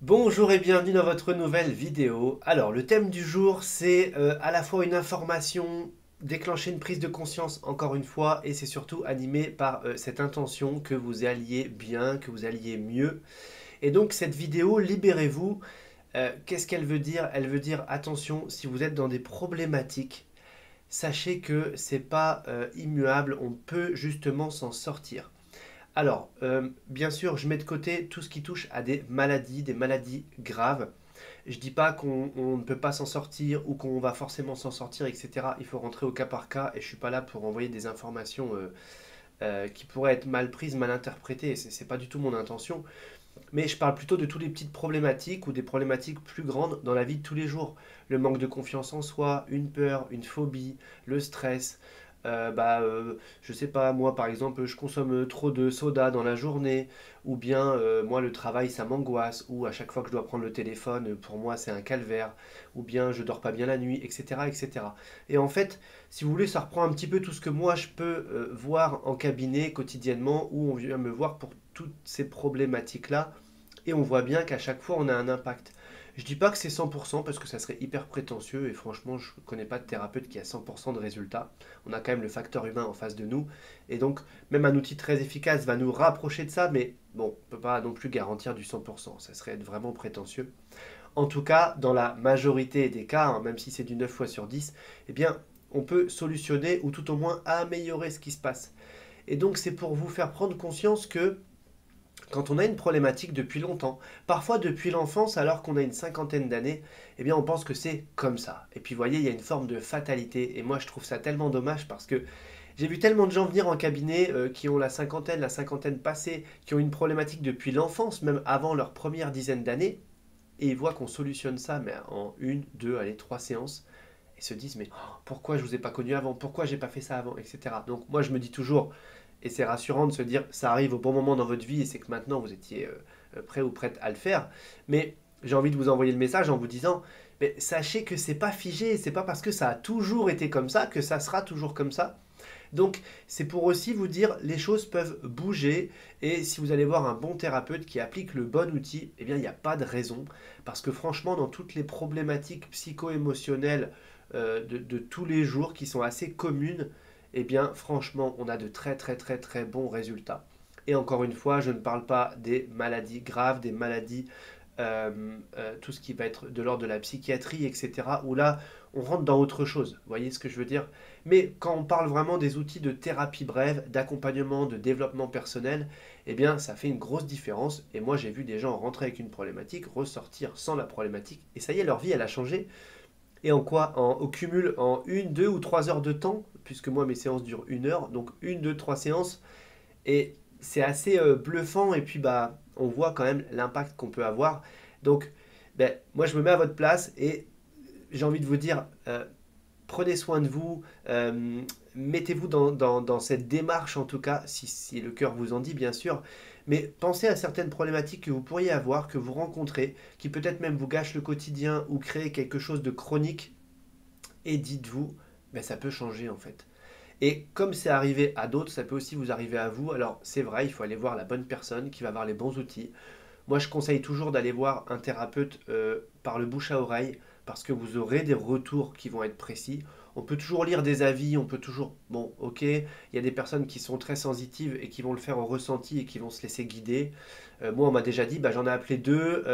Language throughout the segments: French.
Bonjour et bienvenue dans votre nouvelle vidéo. Alors, le thème du jour, c'est à la fois une information, déclencher une prise de conscience encore une fois, et c'est surtout animé par cette intention que vous alliez bien, que vous alliez mieux. Et donc, cette vidéo, libérez-vous, qu'est-ce qu'elle veut dire? Elle veut dire, attention, si vous êtes dans des problématiques, sachez que c'est pas immuable, on peut justement s'en sortir. Alors, bien sûr, je mets de côté tout ce qui touche à des maladies graves. Je dis pas qu'on ne peut pas s'en sortir ou qu'on va forcément s'en sortir, etc. Il faut rentrer au cas par cas et je suis pas là pour envoyer des informations qui pourraient être mal prises, mal interprétées. C'est pas du tout mon intention. Mais je parle plutôt de toutes les petites problématiques ou des problématiques plus grandes dans la vie de tous les jours. Le manque de confiance en soi, une peur, une phobie, le stress. Je sais pas, moi par exemple, je consomme trop de soda dans la journée, ou bien moi le travail ça m'angoisse, ou à chaque fois que je dois prendre le téléphone, pour moi c'est un calvaire, ou bien je dors pas bien la nuit, etc. etc. Et en fait, si vous voulez, ça reprend un petit peu tout ce que moi je peux voir en cabinet quotidiennement, où on vient me voir pour toutes ces problématiques-là et on voit bien qu'à chaque fois, on a un impact. Je dis pas que c'est 100% parce que ça serait hyper prétentieux et franchement, je ne connais pas de thérapeute qui a 100% de résultats. On a quand même le facteur humain en face de nous. Et donc, même un outil très efficace va nous rapprocher de ça, mais bon, on ne peut pas non plus garantir du 100%. Ça serait être vraiment prétentieux. En tout cas, dans la majorité des cas, hein, même si c'est du 9 fois sur 10, eh bien, on peut solutionner ou tout au moins améliorer ce qui se passe. Et donc, c'est pour vous faire prendre conscience que quand on a une problématique depuis longtemps, parfois depuis l'enfance alors qu'on a une cinquantaine d'années, eh bien on pense que c'est comme ça. Et puis vous voyez, il y a une forme de fatalité. Et moi je trouve ça tellement dommage parce que j'ai vu tellement de gens venir en cabinet qui ont la cinquantaine passée, qui ont une problématique depuis l'enfance, même avant leur première dizaine d'années, et ils voient qu'on solutionne ça mais en une, deux, allez, trois séances, et se disent mais pourquoi je vous ai pas connu avant, pourquoi j'ai pas fait ça avant, etc. Donc moi je me dis toujours, et c'est rassurant de se dire ça arrive au bon moment dans votre vie et c'est que maintenant vous étiez prêt ou prête à le faire. Mais j'ai envie de vous envoyer le message en vous disant mais sachez que c'est pas figé, c'est pas parce que ça a toujours été comme ça que ça sera toujours comme ça. Donc c'est pour aussi vous dire les choses peuvent bouger et si vous allez voir un bon thérapeute qui applique le bon outil, eh bien il n'y a pas de raison parce que franchement dans toutes les problématiques psycho-émotionnelles de tous les jours qui sont assez communes, eh bien franchement on a de très très très très bons résultats. Et encore une fois, je ne parle pas des maladies graves, des maladies tout ce qui va être de l'ordre de la psychiatrie, etc., où là, on rentre dans autre chose. Vous voyez ce que je veux dire? Mais quand on parle vraiment des outils de thérapie brève, d'accompagnement, de développement personnel, eh bien, ça fait une grosse différence. Et moi, j'ai vu des gens rentrer avec une problématique, ressortir sans la problématique, et ça y est, leur vie, elle a changé. Et en quoi? Au cumul, en une, deux ou trois heures de temps, puisque moi, mes séances durent une heure, donc une, deux, trois séances, et c'est assez bluffant et puis bah on voit quand même l'impact qu'on peut avoir. Donc ben, moi je me mets à votre place et j'ai envie de vous dire prenez soin de vous, mettez-vous dans cette démarche en tout cas, si le cœur vous en dit bien sûr, mais pensez à certaines problématiques que vous pourriez avoir, que vous rencontrez, qui peut-être même vous gâchent le quotidien ou créent quelque chose de chronique et dites-vous, ben, ça peut changer en fait. Et comme c'est arrivé à d'autres, ça peut aussi vous arriver à vous. Alors c'est vrai, il faut aller voir la bonne personne qui va avoir les bons outils. Moi je conseille toujours d'aller voir un thérapeute par le bouche à oreille parce que vous aurez des retours qui vont être précis. On peut toujours lire des avis, on peut toujours... Bon, ok, il y a des personnes qui sont très sensitives et qui vont le faire au ressenti et qui vont se laisser guider. Moi on m'a déjà dit, bah, j'en ai appelé deux,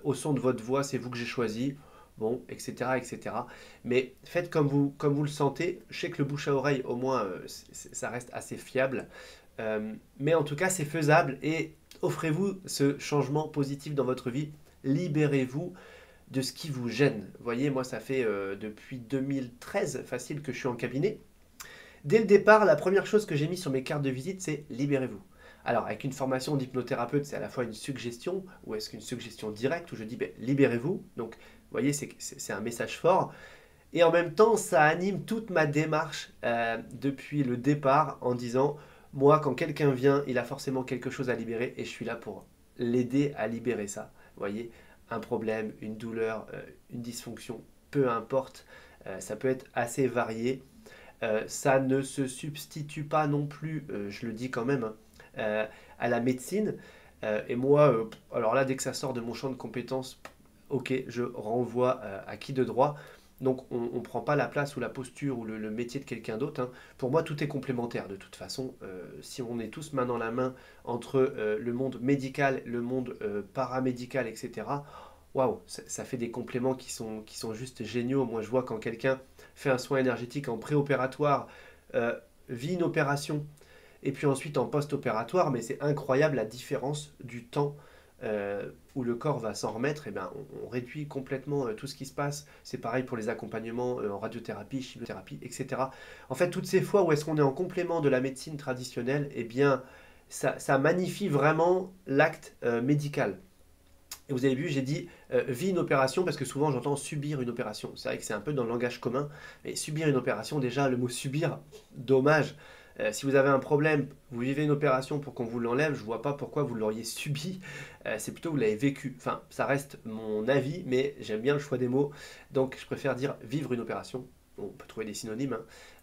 au son de votre voix, c'est vous que j'ai choisi. Bon, etc., etc. Mais faites comme vous le sentez. Je sais que le bouche à oreille, au moins, ça reste assez fiable. Mais en tout cas, c'est faisable et offrez-vous ce changement positif dans votre vie. Libérez-vous de ce qui vous gêne. Vous voyez, moi, ça fait depuis 2013 facile que je suis en cabinet. Dès le départ, la première chose que j'ai mis sur mes cartes de visite, c'est libérez-vous. Alors, avec une formation d'hypnothérapeute, c'est à la fois une suggestion, ou est-ce qu'une suggestion directe, où je dis ben, libérez-vous. Donc, vous voyez, c'est un message fort. Et en même temps, ça anime toute ma démarche depuis le départ en disant, moi, quand quelqu'un vient, il a forcément quelque chose à libérer et je suis là pour l'aider à libérer ça. Vous voyez, un problème, une douleur, une dysfonction, peu importe, ça peut être assez varié. Ça ne se substitue pas non plus, je le dis quand même, hein, à la médecine. Et moi, alors là, dès que ça sort de mon champ de compétences, ok, je renvoie à qui de droit. Donc on ne prend pas la place ou la posture ou le métier de quelqu'un d'autre, hein. Pour moi, tout est complémentaire de toute façon. Si on est tous main dans la main entre le monde médical, le monde paramédical, etc., waouh, ça fait des compléments qui sont juste géniaux. Moi, je vois quand quelqu'un fait un soin énergétique en préopératoire, euh, vit une opération, et puis ensuite en post-opératoire, mais c'est incroyable la différence du temps où le corps va s'en remettre. Et ben, on réduit complètement tout ce qui se passe. C'est pareil pour les accompagnements en radiothérapie, chimiothérapie, etc. En fait, toutes ces fois où est-ce qu'on est en complément de la médecine traditionnelle, eh bien, ça magnifie vraiment l'acte médical. Et vous avez vu, j'ai dit vie une opération parce que souvent j'entends subir une opération. C'est vrai que c'est un peu dans le langage commun, mais subir une opération, déjà le mot subir, dommage. Si vous avez un problème, vous vivez une opération pour qu'on vous l'enlève, je vois pas pourquoi vous l'auriez subi. C'est plutôt que vous l'avez vécu. Enfin, ça reste mon avis, mais j'aime bien le choix des mots. Donc je préfère dire vivre une opération. Bon, on peut trouver des synonymes,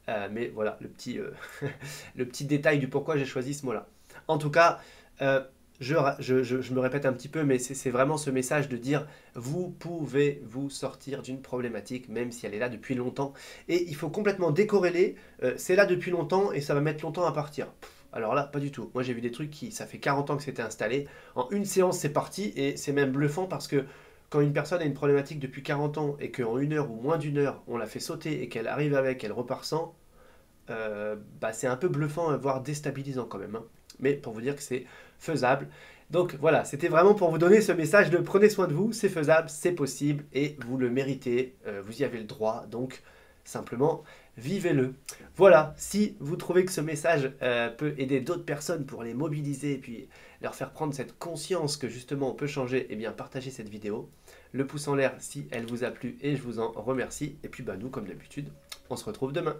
hein. Mais voilà le petit détail du pourquoi j'ai choisi ce mot-là. En tout cas, euh, je me répète un petit peu, mais c'est vraiment ce message de dire vous pouvez vous sortir d'une problématique, même si elle est là depuis longtemps. Et il faut complètement décorréler. C'est là depuis longtemps et ça va mettre longtemps à partir. Alors là, pas du tout. Moi, j'ai vu des trucs qui, ça fait 40 ans que c'était installé. En une séance, c'est parti et c'est même bluffant parce que quand une personne a une problématique depuis 40 ans et qu'en une heure ou moins d'une heure, on la fait sauter et qu'elle arrive avec, elle repart sans, bah, c'est un peu bluffant, voire déstabilisant quand même, hein. Mais pour vous dire que c'est faisable. Donc voilà, c'était vraiment pour vous donner ce message de prenez soin de vous, c'est faisable, c'est possible et vous le méritez, vous y avez le droit, donc simplement vivez-le. Voilà, si vous trouvez que ce message peut aider d'autres personnes pour les mobiliser et puis leur faire prendre cette conscience que justement on peut changer, eh bien partagez cette vidéo. Le pouce en l'air si elle vous a plu et je vous en remercie. Et puis bah nous, comme d'habitude, on se retrouve demain.